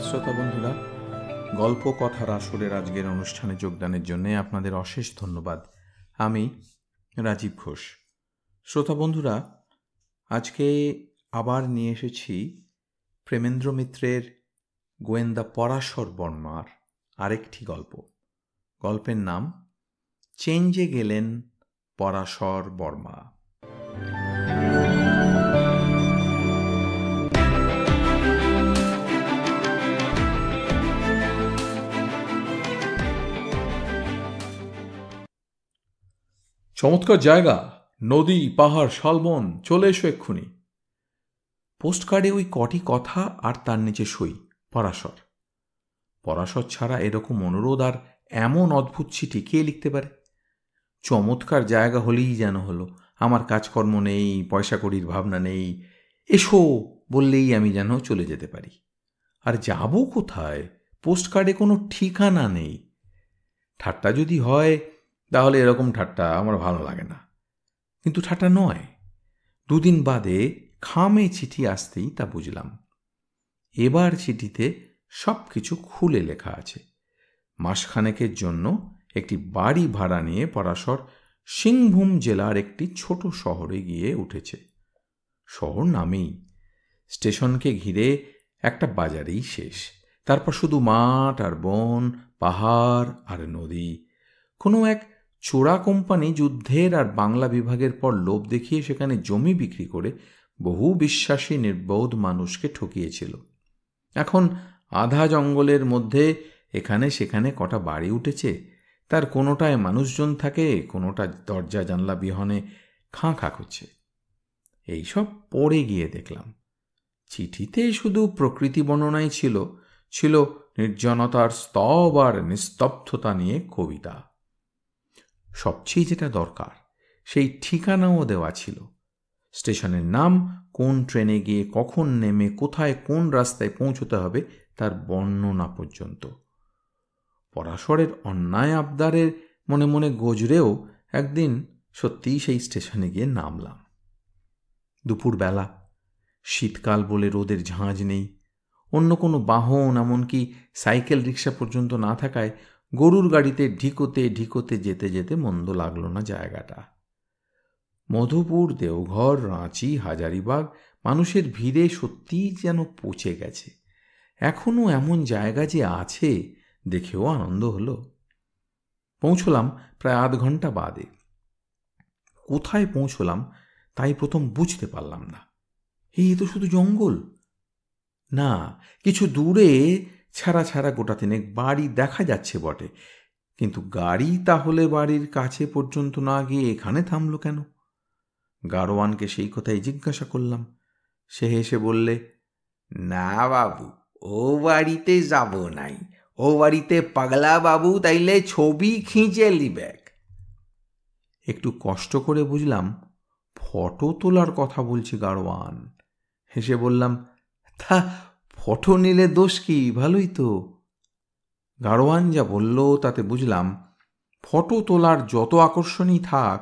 শ্রোতা বন্ধুরা, গল্প কথার আসরের আজকের অনুষ্ঠানে যোগদানের জন্য আপনাদের অশেষ ধন্যবাদ। আমি রাজীব ঘোষ। শ্রোতা বন্ধুরা, আজকে আবার নিয়ে এসেছি প্রেমেন্দ্র মিত্রের গোয়েন্দা পরাশর বর্মার আরেকটি গল্প। গল্পের নাম চেঞ্জে গেলেন পরাশর বর্মা। চমৎকার জায়গা, নদী, পাহাড়, শালবন, চলে এসো এক্ষুনি। পোস্টকার্ডে ওই কটি কথা আর তার নিচে সই, পরাশর। পরাশর ছাড়া এরকম অনুরোধ আর এমন অদ্ভুত চিঠি কে লিখতে পারে? চমৎকার জায়গা হলেই যেন হলো, আমার কাজকর্ম নেই, পয়সা কড়ির ভাবনা নেই, এসো বললেই আমি যেন চলে যেতে পারি। আর যাব কোথায়? পোস্টকার্ডে কোনো ঠিকানা নেই। ঠাট্টা যদি হয় তাহলে এরকম ঠাট্টা আমার ভালো লাগে না, কিন্তু ঠাট্টা নয়। দুদিন বাদে খামে চিঠি আসতেই তা বুঝলাম। এবার চিঠিতে সব কিছু খুলে লেখা আছে। মাসখানেকের জন্য একটি বাড়ি ভাড়া নিয়ে পরাশর সিংভূম জেলার একটি ছোট শহরে গিয়ে উঠেছে। শহর নামেই, স্টেশনকে ঘিরে একটা বাজারেই শেষ। তারপর শুধু মাঠ আর বন, পাহাড় আর নদী। কোনো এক চোরা কোম্পানি যুদ্ধের আর বাংলা বিভাগের পর লোভ দেখিয়ে সেখানে জমি বিক্রি করে বহু বিশ্বাসী নির্বোধ মানুষকে ঠকিয়েছিল। এখন আধা জঙ্গলের মধ্যে এখানে সেখানে কটা বাড়ি উঠেছে, তার কোনোটায় মানুষজন থাকে, কোনোটা দরজা জানলা বিহনে খাঁ খাঁ করছে। এইসব পড়ে গিয়ে দেখলাম চিঠিতে শুধু প্রকৃতি বর্ণনাই ছিল, ছিল নির্জনতার স্তব আর নিস্তব্ধতা নিয়ে কবিতা। সবচেয়ে যেটা দরকার, সেই ঠিকানাও দেওয়া ছিল। স্টেশনের নাম, কোন ট্রেনে গিয়ে কখন নেমে কোথায় কোন রাস্তায় পৌঁছতে হবে তার বর্ণনা পর্যন্ত। পরাশরের অন্যায় আবদারের মনে মনে গজরেও একদিন সত্যিই সেই স্টেশনে গিয়ে নামলাম। দুপুরবেলা, শীতকাল বলে রোদের ঝাঁঝ নেই, অন্য কোনো বাহন এমনকি সাইকেল রিক্সা পর্যন্ত না থাকায় গরুর গাড়িতে ঢিকোতে ঢিকোতে যেতে যেতে মন্দ লাগলো না জায়গাটা। মধুপুর, দেওঘর, রাঁচি, হাজারিবাগ মানুষের ভিড়ে সত্যিই যেন পচে গেছে। এখনও এমন জায়গা যে আছে দেখেও আনন্দ হলো। পৌঁছলাম প্রায় আধ ঘন্টা বাদে। কোথায় পৌঁছলাম তাই প্রথম বুঝতে পারলাম না। এই তো শুধু জঙ্গল। না, কিছু দূরে ছাড়া ছাড়া গোটা তিনেক বাড়ি দেখা যাচ্ছে বটে, কিন্তু গাড়ি তাহলে বাড়ির কাছে পর্যন্ত না গিয়ে এখানে থামলো কেন? গাড়োয়ানকে সেই কথাই জিজ্ঞাসা করলাম। সে হেসে বললে, না বাবু, ও বাড়িতে যাব নাই, ও বাড়িতে পাগলা বাবু তাইলে ছবি খিঁচে লিবেক। একটু কষ্ট করে বুঝলাম ফটো তোলার কথা বলছি গাড়োয়ান। হেসে বললাম, তা ফটো নিলে দোষ কি, ভালোই তো। গাড়োয়ান যা বলল তাতে বুঝলাম ফটো তোলার যত আকর্ষণই থাক,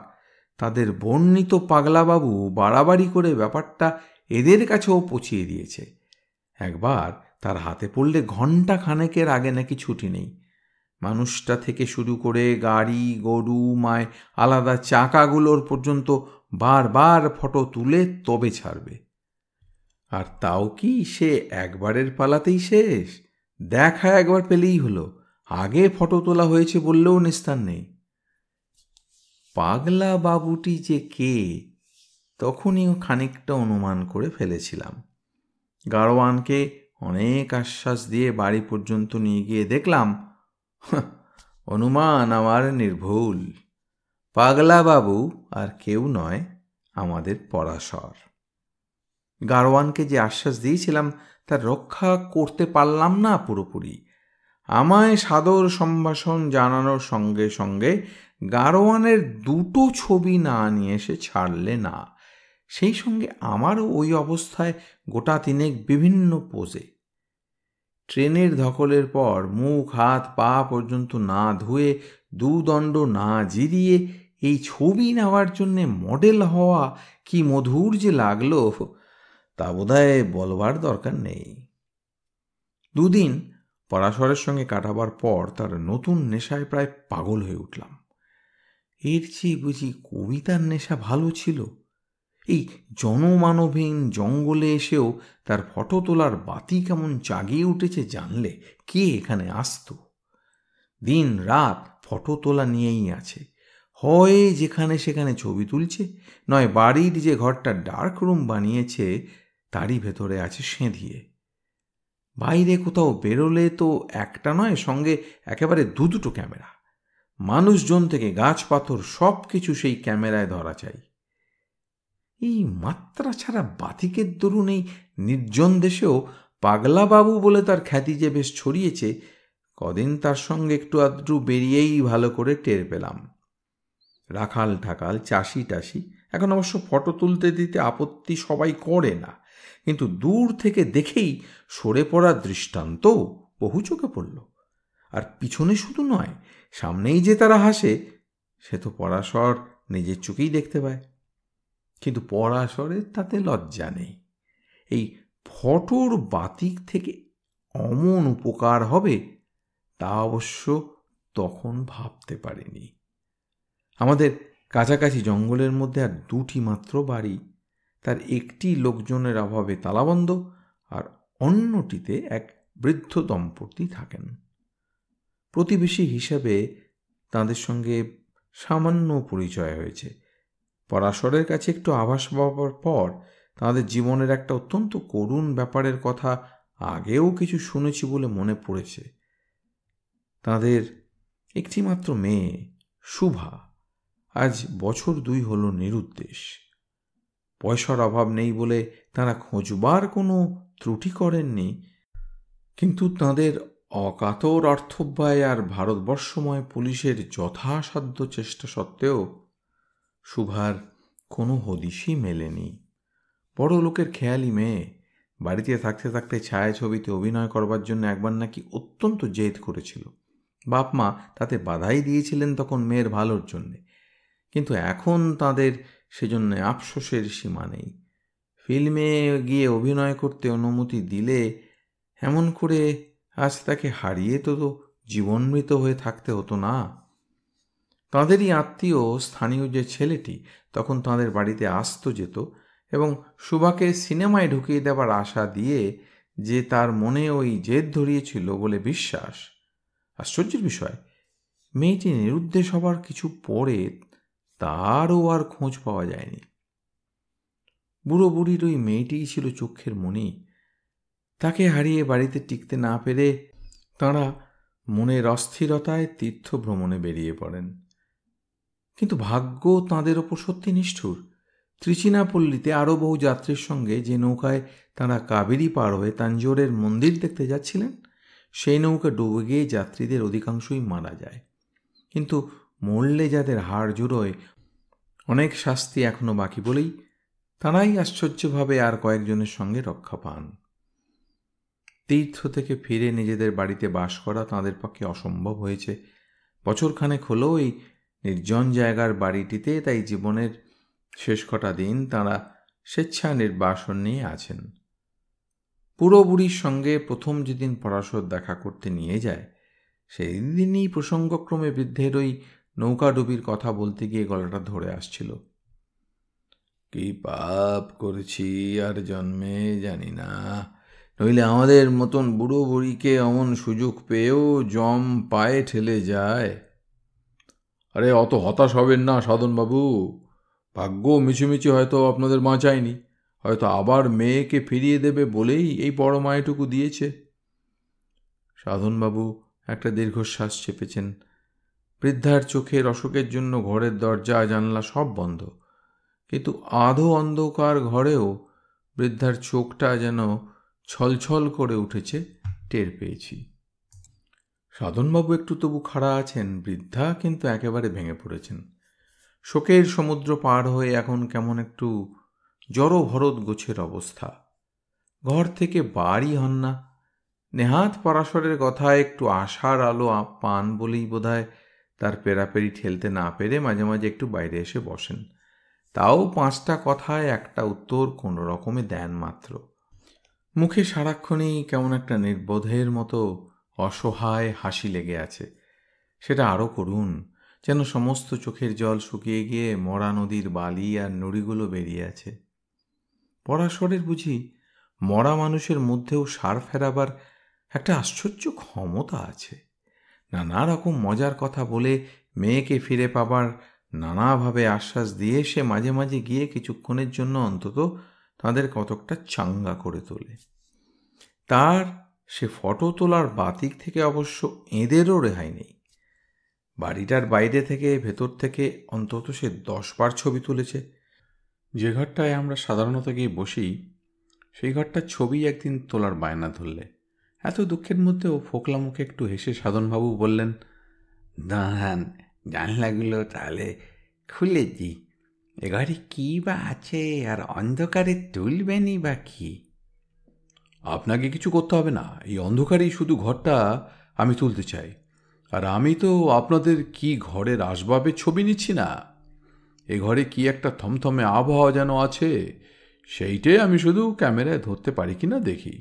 তাদের বর্ণিত পাগলাবাবু বাড়াবাড়ি করে ব্যাপারটা এদের কাছেও পচিয়ে দিয়েছে। একবার তার হাতে পড়লে ঘণ্টা খানেকের আগে নাকি ছুটি নেই। মানুষটা থেকে শুরু করে গাড়ি, গরু, মায় আলাদা চাকাগুলোর পর্যন্ত বারবার ফটো তুলে তবে ছাড়বে। আর তাও কি সে একবারের পালাতেই শেষ? দেখা একবার পেলেই হলো, আগে ফটো তোলা হয়েছে বললেও নিস্তার নেই। পাগলা বাবুটি যে কে তখনই খানিকটা অনুমান করে ফেলেছিলাম। গাড়োয়ানকে অনেক আশ্বাস দিয়ে বাড়ি পর্যন্ত নিয়ে গিয়ে দেখলাম অনুমান আমার নির্ভুল। পাগলা বাবু আর কেউ নয়, আমাদের পরাশর। গাড়োয়ানকে যে আশ্বাস দিয়েছিলাম তার রক্ষা করতে পারলাম না পুরোপুরি। আমায় সাদর সম্ভাষণ জানানোর সঙ্গে সঙ্গে গাড়োয়ানের দুটো ছবি না নিয়ে এসে ছাড়লে না। সেই সঙ্গে আমারও ওই অবস্থায় গোটা তিনেক বিভিন্ন পোজে। ট্রেনের ধকলের পর মুখ হাত পা পর্যন্ত না ধুয়ে, দুদণ্ড না জিরিয়ে এই ছবি নেওয়ার জন্যে মডেল হওয়া কি মধুর যে লাগলো তা বোধহয় বলবার দরকার নেই। দুদিন পরাশরের সঙ্গে কাটাবার পর তার নতুন নেশায় প্রায় পাগল হয়ে উঠলাম। এর চেয়ে বুঝি কবিতার নেশা ভালো ছিল। এই জনমানবহীন জঙ্গলে এসেও তার ফটো তোলার বাতি কেমন জাগিয়ে উঠেছে জানলে কে এখানে আসতো। দিন রাত ফটো তোলা নিয়েই আছে, হয় যেখানে সেখানে ছবি তুলছে, নয় বাড়ির যে ঘরটা ডার্ক রুম বানিয়েছে তারই ভেতরে আছে সেঁধিয়ে। বাইরে কোথাও বেরোলে তো একটা নয়, সঙ্গে একেবারে দুটো ক্যামেরা। মানুষজন থেকে গাছ পাথর সব কিছু সেই ক্যামেরায় ধরা চাই। এই মাত্রা ছাড়া বাতিকের দরুন এই নির্জন দেশেও পাগলাবাবু বলে তার খ্যাতি যে বেশ ছড়িয়েছে, কদিন তার সঙ্গে একটু আধটু বেরিয়েই ভালো করে টের পেলাম। রাখাল ঠাকাল চাষি টাসি এখন অবশ্য ফটো তুলতে দিতে আপত্তি সবাই করে না, কিন্তু দূর থেকে দেখেই সরে পড়ার দৃষ্টান্ত বহু চোখে পড়ল। আর পিছনে শুধু নয়, সামনেই যে তারা হাসে সে তো পরাশর নিজের চোখেই দেখতে পায়। কিন্তু পরাশরের তাতে লজ্জা নেই। এই ফটোর বাতিক থেকে অমন উপকার হবে তা অবশ্য তখন ভাবতে পারিনি। আমাদের কাছাকাছি জঙ্গলের মধ্যে আর দুটি মাত্র বাড়ি, তার একটি লোকজনের অভাবে তালাবন্ধ, আর অন্যটিতে এক বৃদ্ধ দম্পতি থাকেন। প্রতিবেশী হিসাবে তাদের সঙ্গে সামান্য পরিচয় হয়েছে। পরাশরের কাছে একটু আভাস পাওয়ার পর তাদের জীবনের একটা অত্যন্ত করুণ ব্যাপারের কথা আগেও কিছু শুনেছি বলে মনে পড়েছে। তাদের একটি মাত্র মেয়ে শুভা আজ বছর 2 হলো নিরুদ্দেশ। পয়সার অভাব নেই বলে তারা খোঁজবার কোনো ত্রুটি করেননি, কিন্তু তাদের অকাতর অর্থব্যয় আর ভারতবর্ষময় পুলিশের যথাসাধ্য চেষ্টা সত্ত্বেও শুভার কোনো হদিশই মেলেনি। বড় লোকের খেয়ালি মেয়ে, বাড়িতে থাকতে থাকতে ছায়াছবিতে অভিনয় করবার জন্য একবার নাকি অত্যন্ত জেদ করেছিল। বাপ মা তাতে বাধাই দিয়েছিলেন তখন মেয়ের ভালোর জন্যে, কিন্তু এখন তাদের সেজন্য আফসোসের সীমা নেই। ফিল্মে গিয়ে অভিনয় করতে অনুমতি দিলে এমন করে আজ তাকে হারিয়ে তো জীবনমৃত হয়ে থাকতে হতো না। তাঁদেরই আত্মীয় স্থানীয় যে ছেলেটি তখন তাঁদের বাড়িতে আসতো যেত এবং শুভাকে সিনেমায় ঢুকিয়ে দেবার আশা দিয়ে যে তার মনে ওই জেদ ধরিয়েছিল বলে বিশ্বাস। আশ্চর্যের বিষয়, মেয়েটি নিরুদ্দেশ হবার কিছু পরে তারও আর খোঁজ পাওয়া যায়নি। বুড়ো বুড়ির ওই মেয়েটিই ছিল চক্ষের মণি। তাকে হারিয়ে বাড়িতে টিকতে না পেরে তাঁরা মনের অস্থিরতায় তীর্থ ভ্রমণে বেরিয়ে পড়েন। কিন্তু ভাগ্য তাঁদের ওপর সত্যি নিষ্ঠুর। ত্রিচিনাপল্লীতে আরও বহু যাত্রীর সঙ্গে যে নৌকায় তাঁরা কাবেরী পার হয়ে তাঞ্জোরের মন্দির দেখতে যাচ্ছিলেন, সেই নৌকা ডুবে গিয়ে যাত্রীদের অধিকাংশই মারা যায়। কিন্তু মরলে যাদের হাড় জুড়োয় অনেক শাস্তি এখনো বাকি বলেই তাঁরাই আশ্চর্যভাবে আর কয়েকজনের সঙ্গে রক্ষা পান। তীর্থ থেকে ফিরে নিজেদের বাড়িতে বাস করা তাঁদের পক্ষে অসম্ভব হয়েছে। বছরখানেক হলো এই নির্জন জায়গার বাড়িটিতে, তাই জীবনের শেষ কটা দিন তাঁরা স্বেচ্ছা নির্বাসন নিয়ে আছেন। বুড়ো বুড়ির সঙ্গে প্রথম যেদিন পরাশর দেখা করতে নিয়ে যায়, সেই দিনই প্রসঙ্গক্রমে বৃদ্ধের ওই নৌকাডুবির কথা বলতে গিয়ে গলাটা ধরে আসছিল। কি পাপ করেছি আর জন্মে জানি না, নইলে আমাদের মতন বুড়ো বুড়িকে অমন সুযোগ পেয়েও জম পায়ে ঠেলে যায়। আরে অত হতাশ হবেন না সাধনবাবু, ভাগ্য মিছিমিছি হয়তো আপনাদের বাঁচায়নি, হয়তো আবার মেয়েকে ফিরিয়ে দেবে বলেই এই বড় মায়েটুকু দিয়েছে। সাধনবাবু একটা দীর্ঘশ্বাস চেপেছেন। বৃদ্ধার চোখের অসুখের জন্য ঘরের দরজা জানলা সব বন্ধ, কিন্তু আধো অন্ধকার ঘরেও বৃদ্ধার চোখটা যেন ছলছল করে উঠেছে টের পেয়েছি। সাধনবাবু একটু তবু খাড়া আছেন, বৃদ্ধা কিন্তু একেবারে ভেঙে পড়েছেন। শোকের সমুদ্র পার হয়ে এখন কেমন একটু জড়ো ভরত গোছের অবস্থা। ঘর থেকে বাড়ি হন না। নেহাত পরাশরের কথায় একটু আশার আলো পান বলেই বোধহয় তার পেরাপেরি ঠেলতে না পেরে মাঝে মাঝে একটু বাইরে এসে বসেন। তাও 5টা কথায় একটা উত্তর কোনো রকমে দেন মাত্র। মুখে সারাক্ষণই কেমন একটা নির্বোধের মতো অসহায় হাসি লেগে আছে। সেটা আরও করুণ, যেন সমস্ত চোখের জল শুকিয়ে গিয়ে মরা নদীর বালি আর নুড়িগুলো বেরিয়ে আছে। পরাশরের বুঝি মরা মানুষের মধ্যেও সার ফেরাবার একটা আশ্চর্য ক্ষমতা আছে। নানা রকম মজার কথা বলে মেয়েকে ফিরে পাবার নানাভাবে আশ্বাস দিয়ে সে মাঝে মাঝে গিয়ে কিছুক্ষণের জন্য অন্তত তাদের কতকটা চাঙ্গা করে তোলে। তার সে ফটো তোলার বাতিক থেকে অবশ্য এঁদেরও রেহাই নেই। বাড়িটার বাইরে থেকে ভেতর থেকে অন্তত সে 10 বার ছবি তুলেছে। যে ঘরটায় আমরা সাধারণত গিয়ে বসি সেই ঘরটার ছবি একদিন তোলার বায়না ধরলে এত দুঃখের মধ্যেও ফোকলা মুখে একটু হেসে সাধনবাবু বললেন, দাঁড়ান, জানলাগুলো তাহলে খুলে দিই। এ ঘরে কী বা আছে, আর অন্ধকারে তুলবেনই বা কি? আপনাকে কিছু করতে হবে না, এই অন্ধকারেই শুধু ঘরটা আমি তুলতে চাই। আর আমি তো আপনাদের কি ঘরের আসবাবের ছবি নিচ্ছি না, এ ঘরে কি একটা থমথমে আবহাওয়া যেন আছে, সেইটাই আমি শুধু ক্যামেরায় ধরতে পারি কিনা দেখি।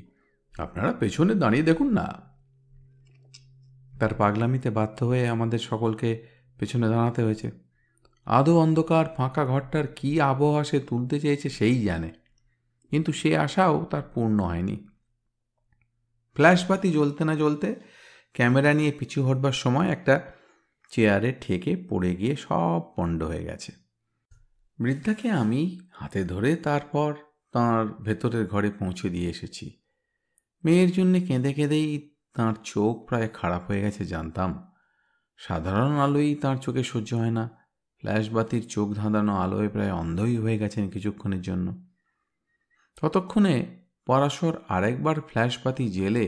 আপনারা পেছনে দাঁড়িয়ে দেখুন না। তার পাগলামিতে বাধ্য হয়ে আমাদের সকলকে পেছনে দাঁড়াতে হয়েছে। আদৌ অন্ধকার ফাঁকা ঘরটার কি আবহাওয়া সে তুলতে চেয়েছে সেই জানে, কিন্তু সে আশাও তার পূর্ণ হয়নি। ফ্ল্যাশবাতি জ্বলতে না জ্বলতে ক্যামেরা নিয়ে পিছু হটবার সময় একটা চেয়ারে ঠেকে পড়ে গিয়ে সব পণ্ড হয়ে গেছে। বৃদ্ধাকে আমি হাতে ধরে তারপর তাঁর ভেতরের ঘরে পৌঁছে দিয়ে এসেছি। মেয়ের জন্য কেঁদে কেঁদেই তাঁর চোখ প্রায় খারাপ হয়ে গেছে জানতাম। সাধারণ আলোই তাঁর চোখে সহ্য হয় না, ফ্ল্যাশবাতির চোখ ধাঁধানো আলোয় প্রায় অন্ধই হয়ে গেছেন কিছুক্ষণের জন্য। ততক্ষণে পরাশর আরেকবার ফ্ল্যাশবাতি জেলে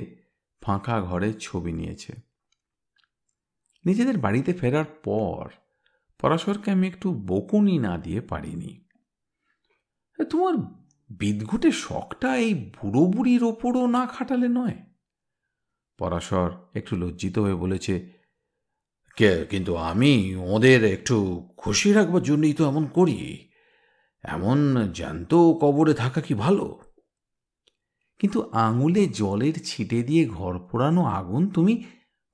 ফাঁকা ঘরে ছবি নিয়েছে। নিজেদের বাড়িতে ফেরার পর পরাশরকে আমি একটু বকুনি না দিয়ে পারিনি। তোমার বিদঘুটে শখটা এই বুড়ো বুড়ির ওপরও না খাটালে নয়? পরাশর একটু লজ্জিত হয়ে বলেছে, কিন্তু আমি ওদের একটু খুশি রাখবার জন্যই তো এমন করি। এমন জ্যান্ত কবরে থাকা কি ভালো? কিন্তু আঙুলে জলের ছিটে দিয়ে ঘর পোড়ানো আগুন তুমি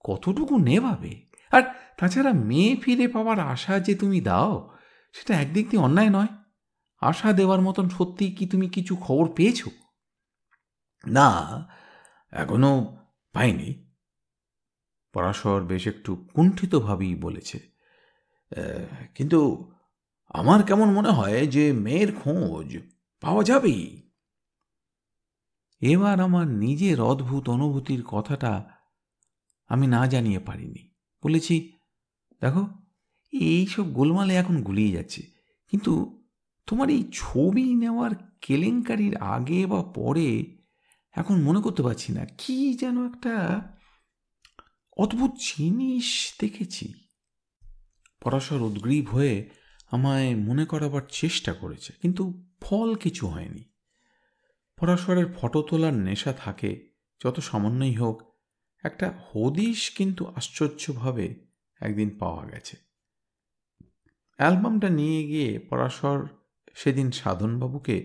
কতটুকু নেভাবে? আর তাছাড়া মেয়ে ফিরে পাওয়ার আশা যে তুমি দাও, সেটা একদিক দিয়ে অন্যায় নয়? আশা দেওয়ার মতন সত্যি কি তুমি কিছু খবর পেয়েছ? না, এখনো পাইনি। পরাশর বেশ একটু কুণ্ঠিতভাবেই বলেছে, কিন্তু আমার কেমন মনে হয় যে মেয়ের খোঁজ পাওয়া যাবেই। এবার আমার নিজের অদ্ভুত অনুভূতির কথাটা আমি না জানিয়ে পারিনি। বলেছি, দেখো, এইসব গোলমালে এখন গুলিয়ে যাচ্ছে, কিন্তু তোমার এই ছবি নেওয়ার কেলেঙ্কারির আগে বা পরে এখন মনে করতে পারছি না, কি যেন একটা অদ্ভুত জিনিস দেখেছি। পরাশর উদ্গ্রীব হয়ে আমায় মনে করাবার চেষ্টা করেছে, কিন্তু ফল কিছু হয়নি। পরাশরের ফটো তোলার নেশা থাকে যত সামান্যই হোক, একটা হদিশ কিন্তু আশ্চর্যভাবে একদিন পাওয়া গেছে। অ্যালবামটা নিয়ে গিয়ে পরাশর সেদিন সাধনবাবুকে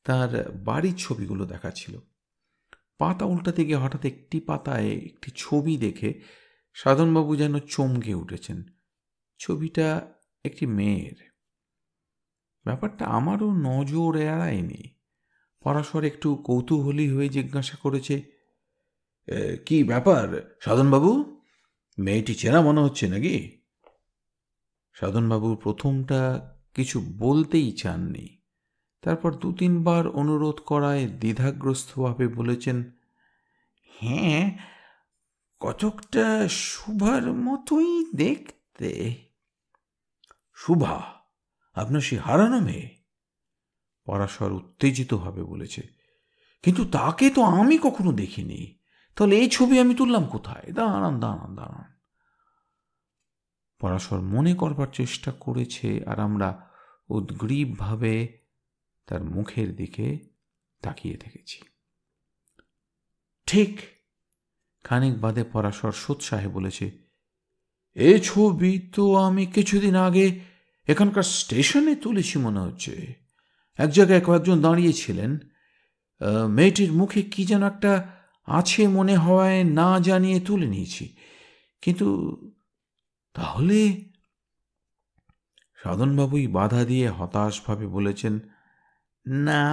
তার বাড়ির ছবিগুলো দেখাচ্ছিল। পাতা উল্টাতে গিয়ে হঠাৎ একটি পাতায় একটি ছবি দেখে সাধনবাবু যেন চমকে উঠেছেন। ছবিটা একটি মেয়ের। ব্যাপারটা আমারও নজর এড়ায়নি। পরাশর একটু কৌতূহলী হয়ে জিজ্ঞাসা করেছে, কি ব্যাপার সাধনবাবু, মেয়েটি চেনা মনে হচ্ছে নাকি? সাধনবাবু প্রথমটা কিছু বলতেই চাননি, তারপর 2-3 বার অনুরোধ করায় দ্বিধাগ্রস্তভাবে বলেছেন, হ্যাঁ, কতকটা শুভার মতোই দেখতে। শুভা আপনার সে হারানো মেয়ে? পরাশর উত্তেজিতভাবে বলেছে, কিন্তু তাকে তো আমি কখনো দেখিনি। তাহলে এই ছবি আমি তুললাম কোথায়? দাঁড়ান দাঁড়ান দাঁড়ান। পরাশর মনে করবার চেষ্টা করেছে, আর আমরা উদ্গ্রীবভাবে তার মুখের দিকে তাকিয়ে থেকেছি। ঠিক খানিক বাদে পরাশর সোৎসাহে বলেছে, এ ছবি তো আমি কিছুদিন আগে এখানকার স্টেশনে তুলেছি মনে হচ্ছে। এক জায়গায় কয়েকজন দাঁড়িয়েছিলেন, মেয়েটির মুখে কি যেন একটা আছে মনে হওয়ায় না জানিয়ে তুলে নিয়েছি, কিন্তু তাহলে? সাধনবাবুই বাধা দিয়ে হতাশভাবে বলেছেন, না,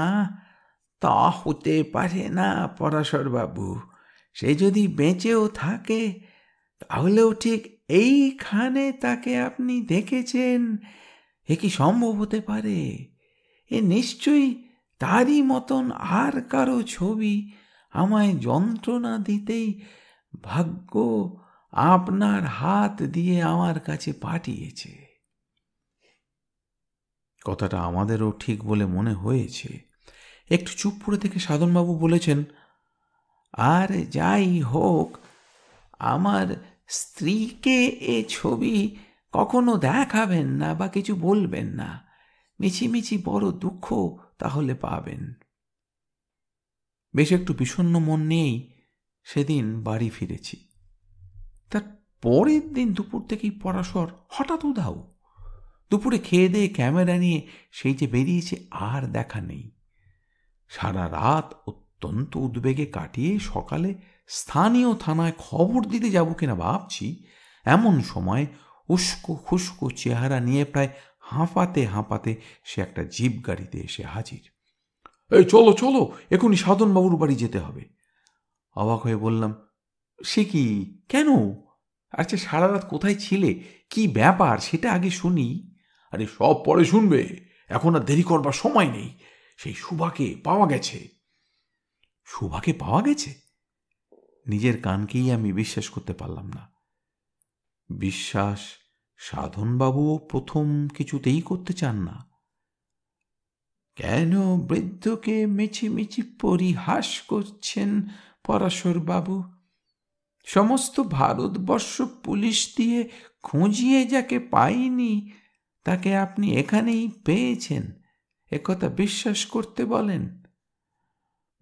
তা হতে পারে না পরাশরবাবু। সে যদি বেঁচেও থাকে তাহলেও ঠিক এইখানে তাকে আপনি দেখেছেন, এ কি সম্ভব হতে পারে? এ নিশ্চয়ই তারই মতন আর কারো ছবি আমায় যন্ত্রণা দিতেই ভাগ্য আপনার হাত দিয়ে আমার কাছে পাঠিয়েছে। কথাটা আমাদেরও ঠিক বলে মনে হয়েছে। একটু চুপ করে থেকে সাধনবাবু বলেছেন, আর যাই হোক, আমার স্ত্রীকে এ ছবি কখনো দেখাবেন না বা কিছু বলবেন না, মিছিমিছি বড় দুঃখ তাহলে পাবেন। বেশ একটু বিষণ্ণ মন নিয়েই সেদিন বাড়ি ফিরেছি। তার পরের দিন দুপুর থেকেই পরাশর হঠাৎ উধাও। দুপুরে খেয়ে দিয়ে ক্যামেরা নিয়ে সেই যে বেরিয়েছে, আর দেখা নেই। সারা রাত অত্যন্ত উদ্বেগে কাটিয়ে সকালে স্থানীয় থানায় খবর দিতে যাব কিনা ভাবছি, এমন সময় উস্কো খুস্কো চেহারা নিয়ে প্রায় হাঁপাতে হাঁপাতে সে একটা জিপ গাড়িতে এসে হাজির। এই চলো চলো, এখনই সাধনবাবুর বাড়ি যেতে হবে। অবাক হয়ে বললাম, সে কি, কেন? আচ্ছা, সারা রাত কোথায় ছিলে, কি ব্যাপার সেটা আগে শুনি। আরে সব পরে শুনবে, এখন আর দেরি করবার সময় নেই। সেই সুভাকে পাওয়া গেছে। সুভাকে পাওয়া গেছে? নিজের কানকেই আমি বিশ্বাস করতে পারলাম না। বিশ্বাস সাধনবাবুও প্রথম কিছুতেই করতে চান না। কেন বৃদ্ধকে মিছিমিছি পরিহাস করছেন পরাশরবাবু? সমস্ত ভারতবর্ষ পুলিশ দিয়ে খুঁজিয়ে যাকে পাইনি তাকে আপনি এখানেই পেয়েছেন, একথা বিশ্বাস করতে বলেন?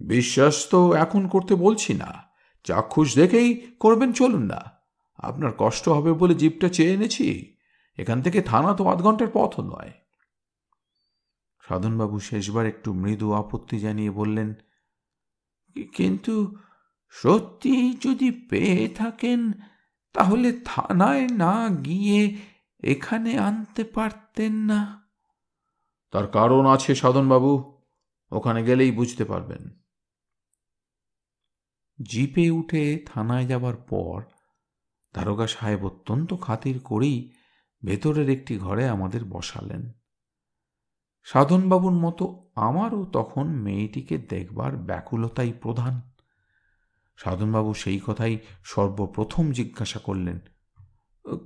বিশ্বাস তো এখন করতে বলছি না, চাক্ষুষ দেখেই করবেন। চলুন না, আপনার কষ্ট হবে বলে জিপটা চেয়ে এনেছি। এখান থেকে থানা তো 8 ঘন্টার পথও নয়। সাধনবাবু শেষবার একটু মৃদু আপত্তি জানিয়ে বললেন, কিন্তু সত্যি যদি পেয়ে থাকেন তাহলে থানায় না গিয়ে এখানে আনতে পারতেন না? তার কারণ আছে সাধনবাবু, ওখানে গেলেই বুঝতে পারবেন। জিপে উঠে থানায় যাবার পর দারোগা সাহেব অত্যন্ত খাতির করেই ভেতরের একটি ঘরে আমাদের বসালেন। সাধনবাবুর মতো আমারও তখন মেয়েটিকে দেখবার ব্যাকুলতাই প্রধান। সাধনবাবু সেই কথাই সর্বপ্রথম জিজ্ঞাসা করলেন,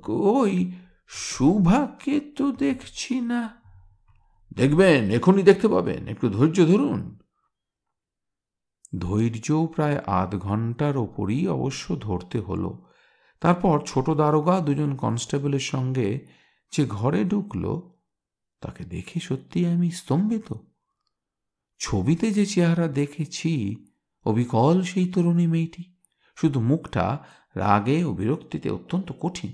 কই, সুভাকে তো দেখছি না। দেখবেন, এখনই দেখতে পাবেন, একটু ধৈর্য ধরুন। ধৈর্যও প্রায় 8 ঘন্টার ওপরই অবশ্য ধরতে হলো। তারপর ছোট দারোগা 2 কনস্টেবলের সঙ্গে যে ঘরে ঢুকল, তাকে দেখে সত্যি আমি স্তম্ভিত। ছবিতে যে চেহারা দেখেছি, অবিকল সেই তরুণী মেয়েটি, শুধু মুখটা রাগে ও বিরক্তিতে অত্যন্ত কঠিন।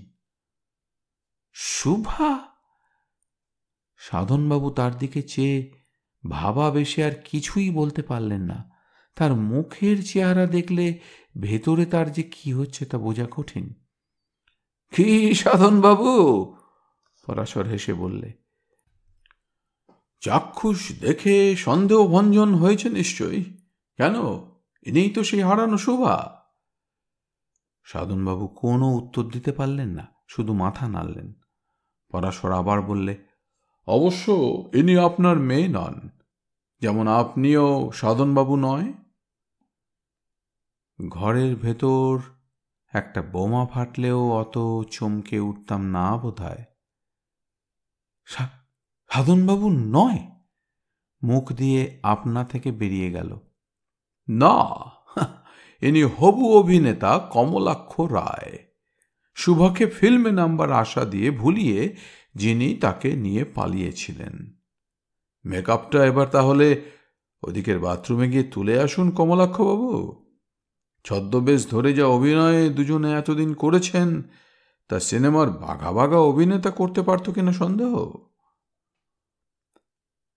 শুভা? সাধনবাবু তার দিকে চেয়ে ভাবাবেশে আর কিছুই বলতে পারলেন না। তার মুখের চেহারা দেখলে ভেতরে তার যে কি হচ্ছে তা বোঝা কঠিন। কি সাধনবাবু? পরাশর হেসে বললে, চাক্ষুষ দেখে সন্দেহভঞ্জন হয়েছে নিশ্চয়ই। কেন, ইনিই তো সেই হারানো শোভা। সাধনবাবু কোনো উত্তর দিতে পারলেন না, শুধু মাথা নাড়লেন। পরাশর আবার বললে, অবশ্য ইনি আপনার মেয়ে নন, যেমন আপনিও সাধনবাবু নয়। ঘরের ভেতর একটা বোমা ফাটলেও অত চমকে উঠতাম না বোধহয়। সাধনবাবু নয়? মুখ দিয়ে আপনা থেকে বেরিয়ে গেল। না, ইনি হবু অভিনেতা কমলাক্ষ রায়, শুভাকে ফিল্মে নাম্বার আশা দিয়ে ভুলিয়ে যিনি তাকে নিয়ে পালিয়েছিলেন। মেকআপটা এবার তাহলে ওদিকের বাথরুমে গিয়ে তুলে আসুন কমলাক্ষবাবু। ছদ্মবেশ ধরে যা অভিনয়ে দুজনে এতদিন করেছেন, তা সিনেমার বাঘা বাঘা অভিনেতা করতে পারত কিনা সন্দেহ।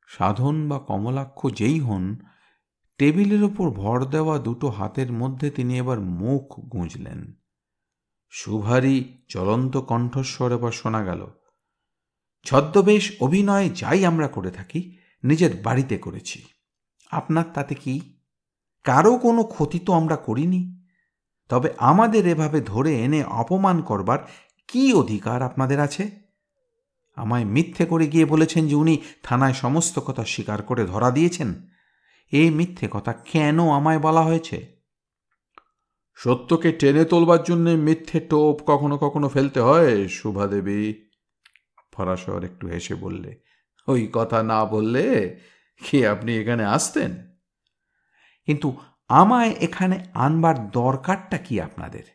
সাধন বা কমলাক্ষ যেই হন, টেবিলের ওপর ভর দেওয়া দুটো হাতের মধ্যে তিনি এবার মুখ গুঁজলেন। সুভারী জ্বলন্ত কণ্ঠস্বর এবার শোনা গেল, ছদ্মবেশ অভিনয় যাই আমরা করে থাকি নিজের বাড়িতে করেছি, আপনার তাতে কি? কারো কোনো ক্ষতি তো আমরা করিনি। তবে আমাদের এভাবে ধরে এনে অপমান করবার কি অধিকার আপনাদের আছে? আমায় মিথ্যে করে গিয়ে বলেছেন যে উনি থানায় সমস্ত কথা স্বীকার করে ধরা দিয়েছেন। এই মিথ্যে কথা কেন আমায় বলা হয়েছে? সত্যকে টেনে তোলবার জন্য মিথ্যে টোপ কখনো কখনো ফেলতে হয় শুভাদেবী। পরাশর একটু হেসে বললে, ওই কথা না বললে কি আপনি এখানে আসতেন? কিন্তু আমায় এখানে আনবার দরকারটা কি আপনাদের?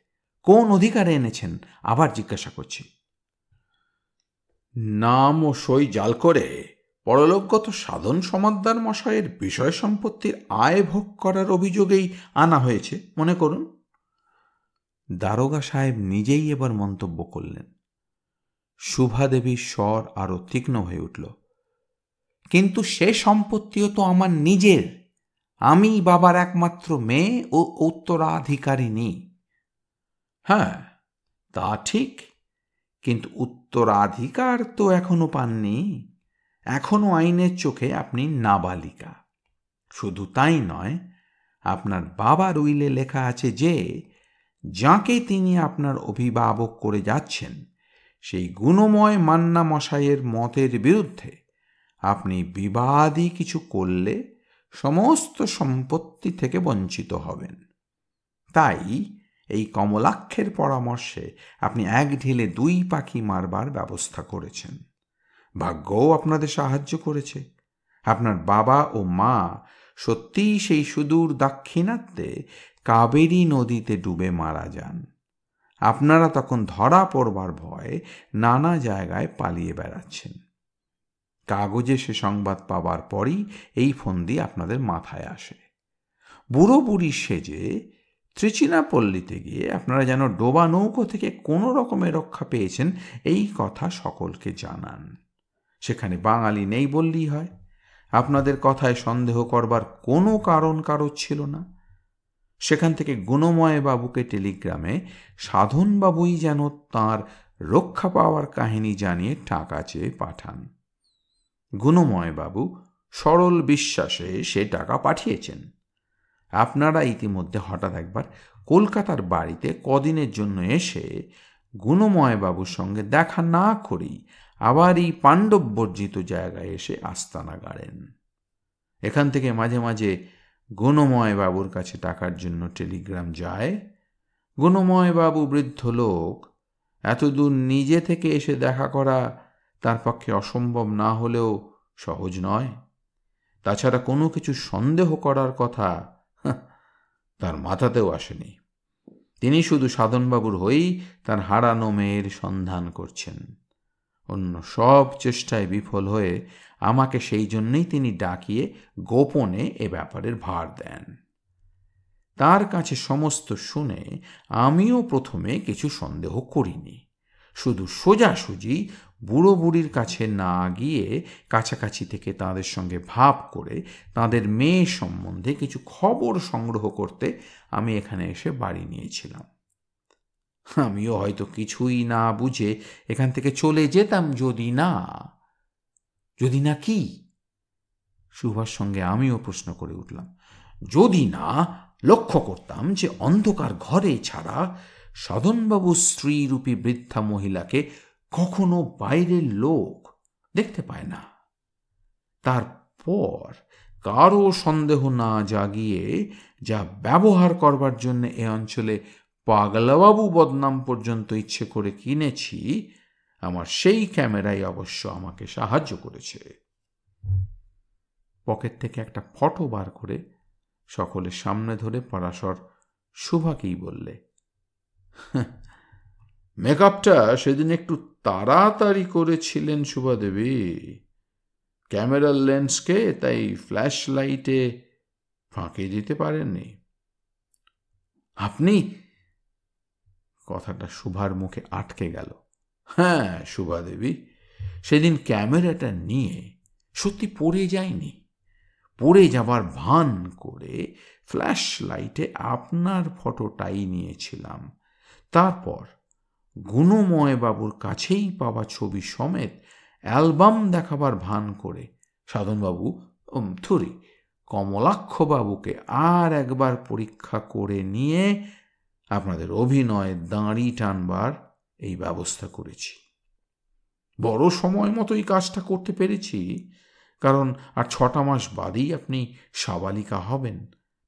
কোন অধিকারে এনেছেন আবার জিজ্ঞাসা করছি। নাম ও সই জাল করে পরলোকগত সাধন সমাদ্দার মশাইয়ের বিষয় সম্পত্তির আয় ভোগ করার অভিযোগেই আনা হয়েছে মনে করুন। দারোগা সাহেব নিজেই এবার মন্তব্য করলেন। শুভাদেবীর স্বর আরো তীক্ষ্ণ হয়ে উঠল। কিন্তু সে সম্পত্তিও তো আমার নিজের। আমি বাবার একমাত্র মেয়ে ও উত্তরাধিকারিণী। হ্যাঁ, তা ঠিক, কিন্তু উত্তরাধিকার তো এখনো পাননি। এখনো আইনের চোখে আপনি নাবালিকা। শুধু তাই নয়, আপনার বাবার উইলে লেখা আছে যে যাকে তিনি আপনার অভিভাবক করে যাচ্ছেন সেই গুণময় মান্না মশাইয়ের মতের বিরুদ্ধে আপনি বিবাদী কিছু করলে সমস্ত সম্পত্তি থেকে বঞ্চিত হবেন। তাই এই কমলাক্ষের পরামর্শে আপনি এক ঢিলে দুই পাখি মারবার ব্যবস্থা করেছেন। ভাগ্যও আপনাদের সাহায্য করেছে। আপনার বাবা ও মা সত্যিই সেই সুদূর দাক্ষিণাত্যে কাবেরী নদীতে ডুবে মারা যান। আপনারা তখন ধরা পড়বার ভয়ে নানা জায়গায় পালিয়ে বেড়াচ্ছেন। কাগজে সে সংবাদ পাবার পরই এই ফন্দি আপনাদের মাথায় আসে। বুড়ো বুড়ি সেজে ত্রিচিনাপল্লীতে গিয়ে আপনারা যেন ডোবা নৌকো থেকে কোনো রকমের রক্ষা পেয়েছেন এই কথা সকলকে জানান। সেখানে বাঙালি নেই বললেই হয়। আপনাদের কথায় সন্দেহ করবার কোনো কারণ কারো ছিল না। সেখান থেকে গুণময় বাবুকে টেলিগ্রামে সাধনবাবুই যেন তাঁর রক্ষা পাওয়ার কাহিনী জানিয়ে টাকা চেয়ে পাঠান। গুণময় বাবু সরল বিশ্বাসে সে টাকা পাঠিয়েছেন। আপনারা ইতিমধ্যে হঠাৎ একবার কলকাতার বাড়িতে কদিনের জন্য এসে গুণময় বাবুর সঙ্গে দেখা না করেই আবার এই পাণ্ডববর্জিত জায়গায় এসে আস্তানা গাড়েন। এখান থেকে মাঝে মাঝে গুণময় বাবুর কাছে টাকার জন্য টেলিগ্রাম যায়। গুণময় বাবু বৃদ্ধ লোক, এতদূর নিজে থেকে এসে দেখা করা তার পক্ষে অসম্ভব না হলেও সহজ নয়। তাছাড়া কোনো কিছু সন্দেহ করার কথা তার মাথাতেও আসেনি। তিনি শুধু সাধনবাবুর হয়েই তার হারানো মেয়ের সন্ধান করছেন। অন্য সব চেষ্টায় বিফল হয়ে আমাকে সেই জন্যই তিনি ডাকিয়ে গোপনে এ ব্যাপারের ভার দেন। তার কাছে সমস্ত শুনে আমিও প্রথমে কিছু সন্দেহ করিনি। শুধু সোজাসুজি বুড়ো বুড়ির কাছে না গিয়ে কাছাকাছি থেকে তাদের সঙ্গে ভাব করে তাদের মেয়ে সম্বন্ধে কিছু খবর সংগ্রহ করতে আমি এখানে এসে বাড়ি নিয়েছিলাম। আমিও হয়তো কিছুই না বুঝে এখান থেকে চলে যেতাম যদি না কি? সুভার সঙ্গে আমিও প্রশ্ন করে উঠলাম। যদি না লক্ষ্য করতাম যে অন্ধকার ঘরে ছাড়া সাধনবাবু স্ত্রীরূপী বৃদ্ধা মহিলাকে কখনো বাইরের লোক দেখতে পায় না। তারপর কারো সন্দেহ না জাগিয়ে যা ব্যবহার করবার জন্য এ অঞ্চলে পাগলাবাবু বদনাম পর্যন্ত ইচ্ছে করে কিনেছি, আমার সেই ক্যামেরাই অবশ্য আমাকে সাহায্য করেছে। পকেট থেকে একটা ফটো বার করে সকলের সামনে ধরে পরাশর শুভাকেই বললে, মেকআপটা সেদিন একটু তাড়াতাড়ি করেছিলেন শুভাদেবী। ক্যামেরার লেন্সকে তাই ফ্ল্যাশ লাইটে ফাঁকি দিতে পারেননি আপনি? কথাটা শুভার মুখে আটকে গেল। হ্যাঁ শুভাদেবী, সেদিন ক্যামেরাটা নিয়ে সত্যি পড়ে যায়নি। পড়ে যাবার ভান করে ফ্ল্যাশ লাইটে আপনার ফটোটাই নিয়েছিলাম। তারপর গুণময় বাবুর কাছেই পাওয়া ছবি সমেত অ্যালবাম দেখাবার ভান করে সাধনবাবু কমলাক্ষবাবুকে আর একবার পরীক্ষা করে নিয়ে আপনাদের অভিনয়ে দাঁড়ি টানবার এই ব্যবস্থা করেছি। বড় সময় মতো এই কাজটা করতে পেরেছি, কারণ আর 6টা মাস বাদেই আপনি সাবালিকা হবেন।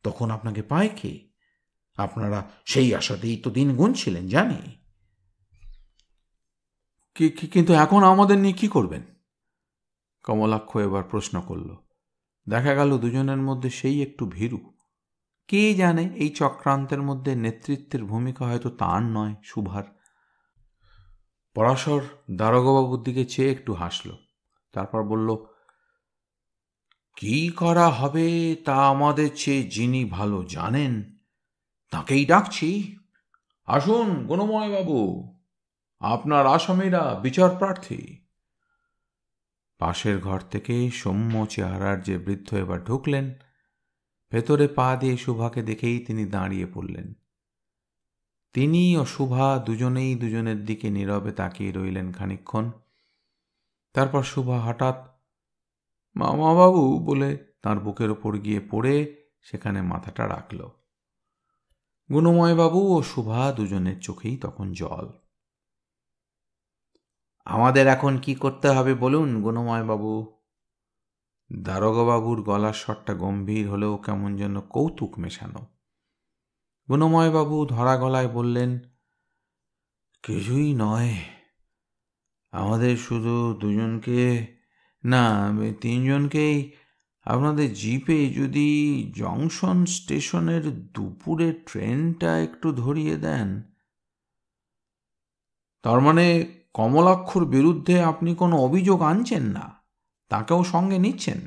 তখন আপনাকে পায় কে? আপনারা সেই আশাতেই তো দিন গুনছিলেন, জানি। কিন্তু এখন আমাদের নিয়ে কি করবেন? কমলাক্ষ এবার প্রশ্ন করল। দেখা গেল দুজনের মধ্যে সেই একটু ভীরু। কে জানে, এই চক্রান্তের মধ্যে নেতৃত্বের ভূমিকা হয়তো তার নয়, সুভার। পরাশর দারোগাবাবুর দিকে চেয়ে একটু হাসল, তারপর বলল, কি করা হবে তা আমাদের চেয়ে যিনি ভালো জানেন তাকেই ডাকছি। আসুন গুণময় বাবু, আপনার আসামিরা বিচার প্রার্থী। পাশের ঘর থেকে সৌম্য চেহারার যে বৃদ্ধ এবার ঢুকলেন। ভেতরে পা দিয়ে শুভাকে দেখেই তিনি দাঁড়িয়ে পড়লেন। তিনি ও শুভা দুজনেই দুজনের দিকে নীরবে তাকিয়ে রইলেন খানিকক্ষণ। তারপর শুভা হঠাৎ মামাবাবু বলে তাঁর বুকের ওপর গিয়ে পড়ে সেখানে মাথাটা রাখল। গুণময়বাবু ও শুভা দুজনের চোখেই তখন জল। আমাদের এখন কি করতে হবে বলুন গুণময়বাবু? দারোগাবাবুর গলার স্বরটা গম্ভীর হলেও কেমন যেন কৌতুক মেশানো। গুণময়বাবু ধরা গলায় বললেন, কিছুই নয়, আমাদের শুধু দুজনকে না 3জনকেই আপনাদের জিপে যদি জংশন স্টেশনের দুপুরের ট্রেনটা একটু ধরিয়ে দেন। তার মানে কমলাক্ষর বিরুদ্ধে আপনি কোনো অভিযোগ আনছেন না, তাকেও সঙ্গে নিচ্ছেন?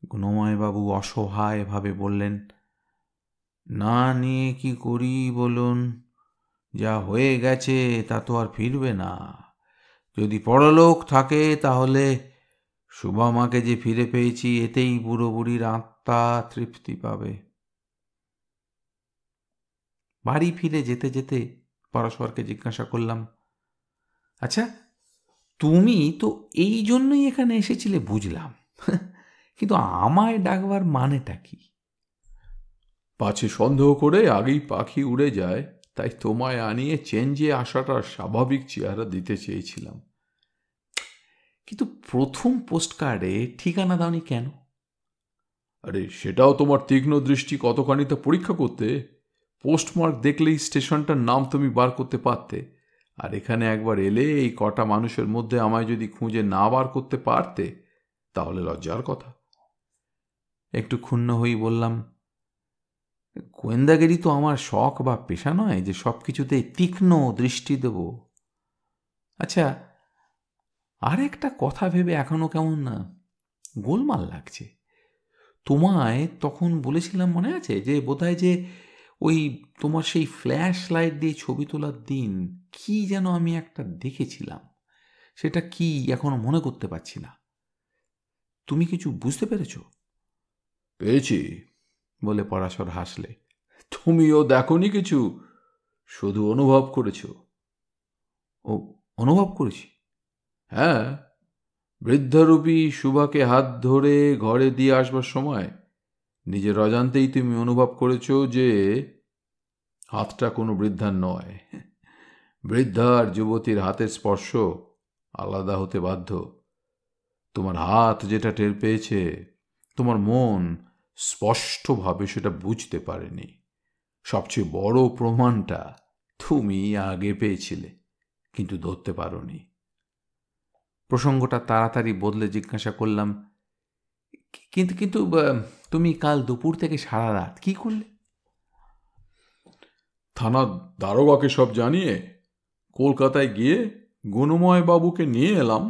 গুণময়বাবু অসহায়ভাবে বললেন, না নিয়ে কি করি বলুন? যা হয়ে গেছে তা তো আর ফিরবে না। যদি পরলোক থাকে তাহলে শুভামাকে যে ফিরে পেয়েছি এতেই বুড়ো বুড়ির আত্মা তৃপ্তি পাবে। বাড়ি ফিরে যেতে যেতে পরস্পরকে জিজ্ঞাসা করলাম, আচ্ছা তুমি তো এই জন্যই এখানে এসেছিলে বুঝলাম, কিন্তু আমায় ডাকবার মানেটা কি? পাছে সন্দেহ করে আগেই পাখি উড়ে যায়, তাই তোমায় আনিয়ে চেঞ্জে আসাটার স্বাভাবিক চেহারা দিতে চেয়েছিলাম। কিন্তু প্রথম পোস্টকার্ডে ঠিকানা দাওনি কেন? আরে সেটাও তোমার তীক্ষ্ণ দৃষ্টি কতখানি তা পরীক্ষা করতে। পোস্টমার্ক দেখলেই স্টেশনটার নাম তুমি বার করতে পারতে, আর এখানে একবার এলে এই কটা মানুষের মধ্যে আমায় যদি খুঁজে না বার করতে পারতে তাহলে লজ্জার কথা। একটু ক্ষুণ্ণ হয়ে বললাম, গোয়েন্দাগিরি তো আমার শখ বা পেশা নয় যে সব কিছুতে তীক্ষ্ণ দৃষ্টি দেব। আচ্ছা, আর একটা কথা ভেবে এখনো কেমন না গোলমাল লাগছে। তোমায় তখন বলেছিলাম মনে আছে যে বোধহয় যে ওই তোমার সেই ফ্ল্যাশ লাইট দিয়ে ছবি তোলার দিন কি যেন আমি একটা দেখেছিলাম, সেটা কি এখনো মনে করতে পারছি না। তুমি কিছু বুঝতে পেরেছ? পেয়েছি বলে পরাশর হাসলে। তুমিও দেখোনি কিছু, শুধু অনুভব করেছ। ও, অনুভব করেছি? হ্যাঁ, বৃদ্ধারূপী শুভাকে হাত ধরে ঘরে দিয়ে আসবার সময় নিজের অজান্তেই তুমি অনুভব করেছ যে হাতটা কোনো বৃদ্ধার নয়। বৃদ্ধা আর যুবতীর হাতের স্পর্শ আলাদা হতে বাধ্য। তোমার হাত যেটা টের পেয়েছে, তোমার মন স্পষ্টভাবে সেটা বুঝতে পারেনি। সবচেয়ে বড় প্রমাণটা তুমি আগে পেয়েছিলে, কিন্তু ধরতে পারোনি। প্রসঙ্গটা তাড়াতাড়ি বদলে জিজ্ঞাসা করলাম, কিন্তু কিন্তু তুমি কাল দুপুর থেকে সারা রাত কি করলে? থানার দারোগাকে সব জানিয়ে কলকাতায় গিয়ে গুণময় বাবুকে নিয়ে এলাম।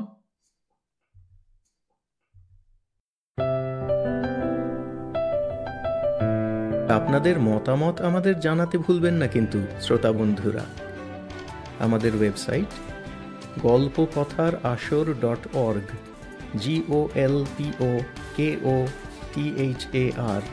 আপনাদের মতামত আমাদের জানাতে ভুলবেন না কিন্তু শ্রোতা বন্ধুরা। আমাদের ওয়েবসাইট গল্পকথার আসর .org, GOLPOKOTHAR THARASOR.org।